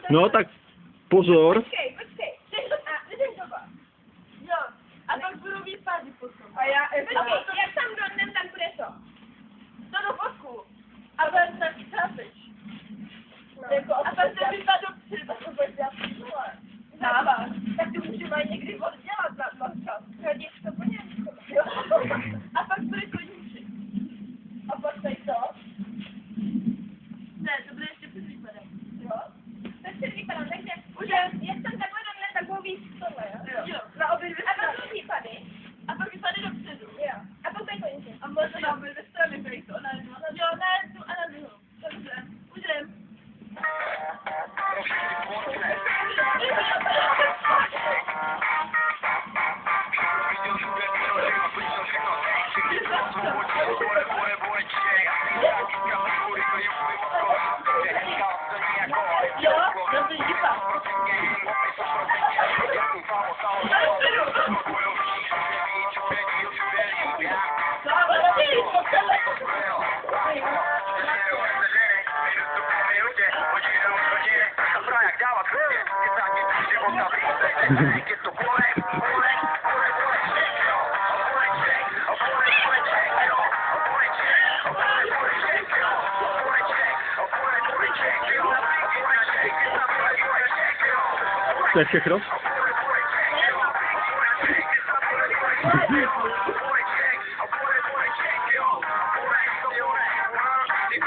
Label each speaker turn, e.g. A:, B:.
A: No tak pozor.
B: Počkej. Jdem doba. Jo. A pak budou výpady potom. A já... Počkej, jak tam dojdem, tam bude to. To do fotku. A budeme tam i trápič. A pak se vypadl dopředu. To bude dělat přímhle. Záváš. Tak to můžeme aj někdy oddělat na čas. Hodíš to po něm. Jo. A pak bude koníček. A pak tady to. Ne, to bude ještě před výpadem. Jo. Tak před výpadem, takže už jak tam takhle dole, tak budou víc tohle, jo? Jo. Na obě dvě strany. A pak jsou výpady. A pak výpady dopředu. Jo. A pak tady koníček. A možná na obě dvě strany, tady to. Jo, na jednu a na druhou. Dobře. Už jdem.
A: To je všechno?